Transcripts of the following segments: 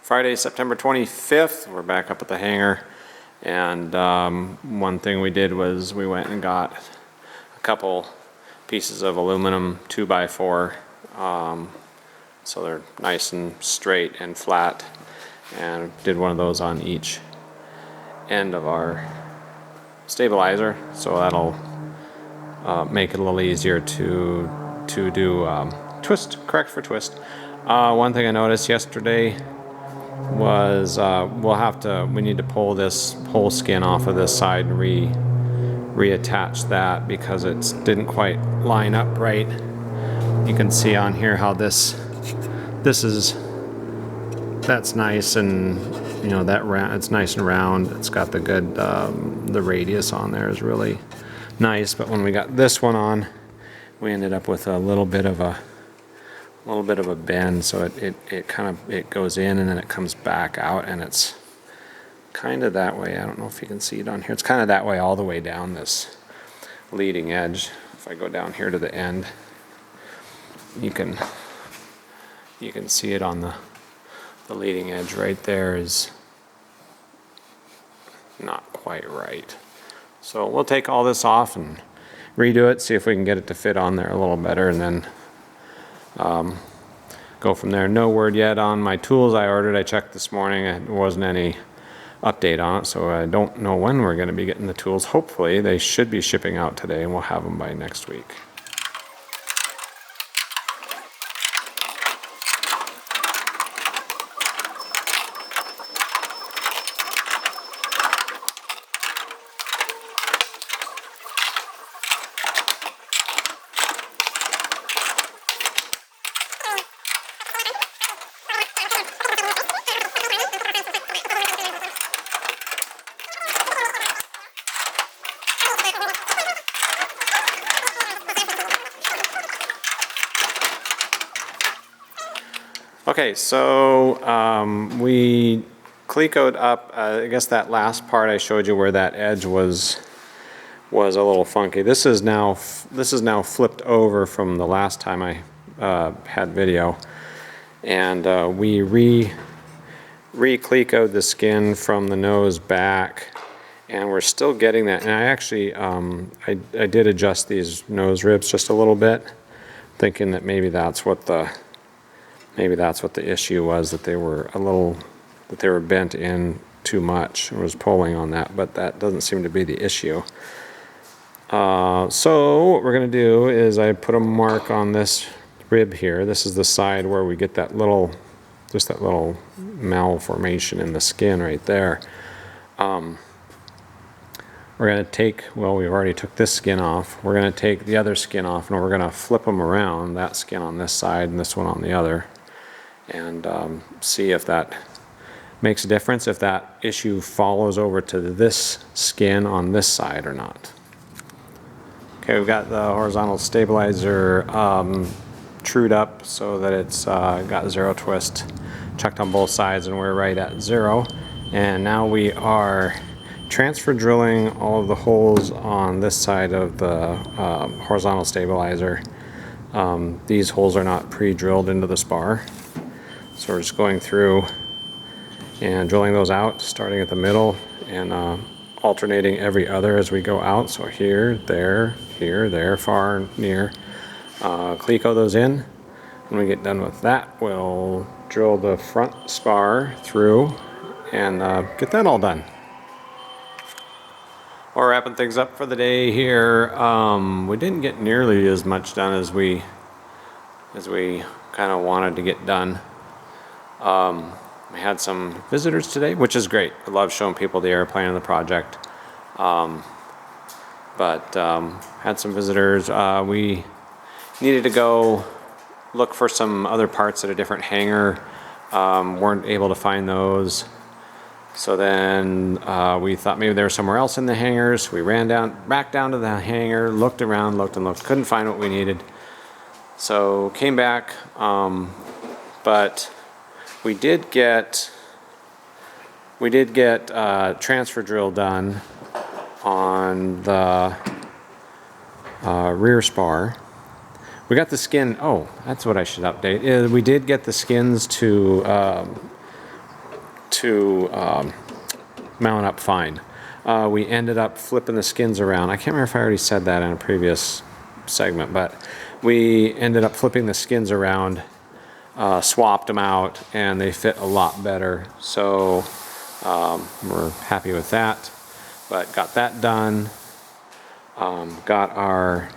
Friday, September 25th. We're back up at the hangar, and one thing we did was we went and got a couple pieces of aluminum 2x4, so they're nice and straight and flat, and did one of those on each end of our stabilizer, so that'll make it a little easier to do twist, correct for twist. One thing I noticed yesterday was we need to pull this whole skin off of this side and reattach that because it didn't quite line up right. You can see on here how that's nice, and you know that it's nice and round. It's got the good the radius on there is really nice, but when we got this one on, we ended up with a little bit of a bend, so it goes in and then it comes back out, and it's kind of that way. I don't know if you can see it on here. It's kind of that way all the way down this leading edge. If I go down here to the end, you can see it on the leading edge right there is not quite right. So we'll take all this off and redo it, see if we can get it to fit on there a little better, and then go from there. No word yet on my tools I ordered. I checked this morning, and there wasn't any update on it, so I don't know when we're going to be getting the tools. Hopefully they should be shipping out today, and we'll have them by next week. Okay, so we clecoed up, I guess that last part I showed you where that edge was a little funky. This is now flipped over from the last time I had video, and we re-clecoed the skin from the nose back, and we're still getting that. And I actually I did adjust these nose ribs just a little bit, thinking that maybe that's what the issue was, that they were bent in too much and was pulling on that, but that doesn't seem to be the issue. So what we're going to do is I put a mark on this rib here. This is the side where we get that little malformation in the skin right there. We're going to take, well, we already took this skin off. We're going to take the other skin off, and we're going to flip them around, that skin on this side and this one on the other, and see if that makes a difference, if that issue follows over to this skin on this side or not. Okay, we've got the horizontal stabilizer trued up so that it's got zero twist, checked on both sides, and we're right at 0. And now we are transfer drilling all of the holes on this side of the horizontal stabilizer. These holes are not pre-drilled into the spar, so we're just going through and drilling those out, starting at the middle and alternating every other as we go out. So here, there, far, near. Cleco those in. When we get done with that, we'll drill the front spar through and get that all done. We're wrapping things up for the day here. We didn't get nearly as much done as we kind of wanted to get done. We had some visitors today, which is great. I love showing people the airplane and the project. Had some visitors. We needed to go look for some other parts at a different hangar. Weren't able to find those. So then we thought maybe they were somewhere else in the hangars. We ran back down to the hangar, looked around, looked, couldn't find what we needed. So came back, but we did get transfer drill done on the rear spar. We got the skin. Oh, that's what I should update. We did get the skins to mount up fine. We ended up flipping the skins around. I can't remember if I already said that in a previous segment, but we ended up flipping the skins around, swapped them out, and they fit a lot better. So we're happy with that. But got that done. Got our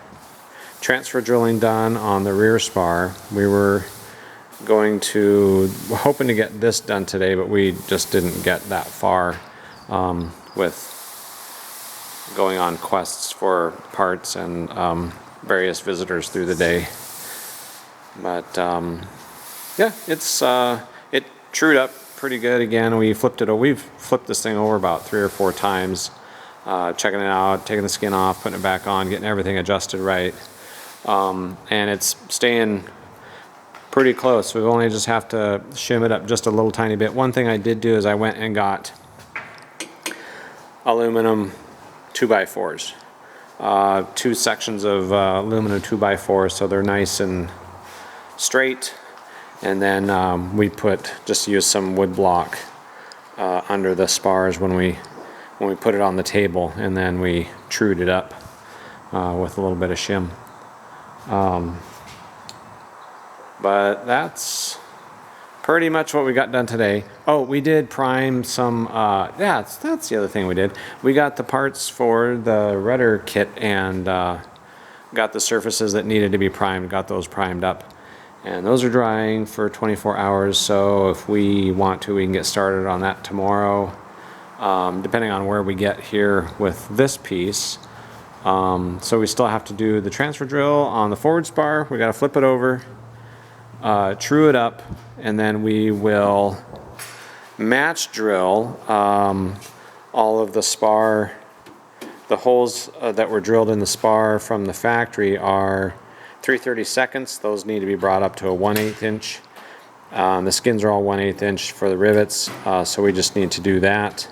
transfer drilling done on the rear spar. We were hoping to get this done today, but we just didn't get that far with going on quests for parts and various visitors through the day. But yeah, it trued up pretty good again. We've flipped this thing over about 3 or 4 times, checking it out, taking the skin off, putting it back on, getting everything adjusted right, and it's staying pretty close. We only just have to shim it up just a little tiny bit. One thing I did do is I went and got aluminum 2x4s, 2 sections of aluminum 2x4s, so they're nice and straight. And then we just use some wood block under the spars when we put it on the table, and then we trued it up with a little bit of shim. But that's pretty much what we got done today. Oh, we did prime some, that's the other thing we did. We got the parts for the rudder kit and got the surfaces that needed to be primed, got those primed up. And those are drying for 24 hours, so if we want to, we can get started on that tomorrow, depending on where we get here with this piece. So we still have to do the transfer drill on the forward spar. We got to flip it over, true it up, and then we will match drill all of the spar. The holes that were drilled in the spar from the factory are 3/32. Those need to be brought up to a 1/8 inch. The skins are all 1/8 inch for the rivets, so we just need to do that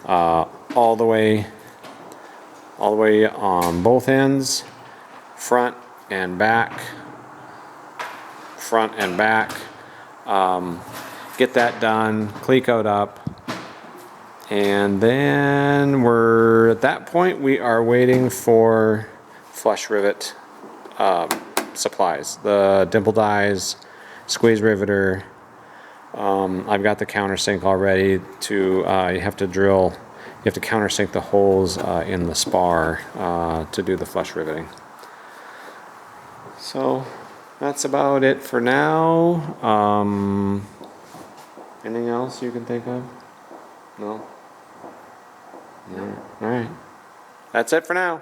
all the way on both ends, front and back, get that done, cleat-coat up, and then at that point we are waiting for flush rivet supplies, the dimple dies, squeeze riveter. I've got the countersink already you have to countersink the holes in the spar to do the flush riveting. So that's about it for now. Anything else you can think of? No? All right. That's it for now.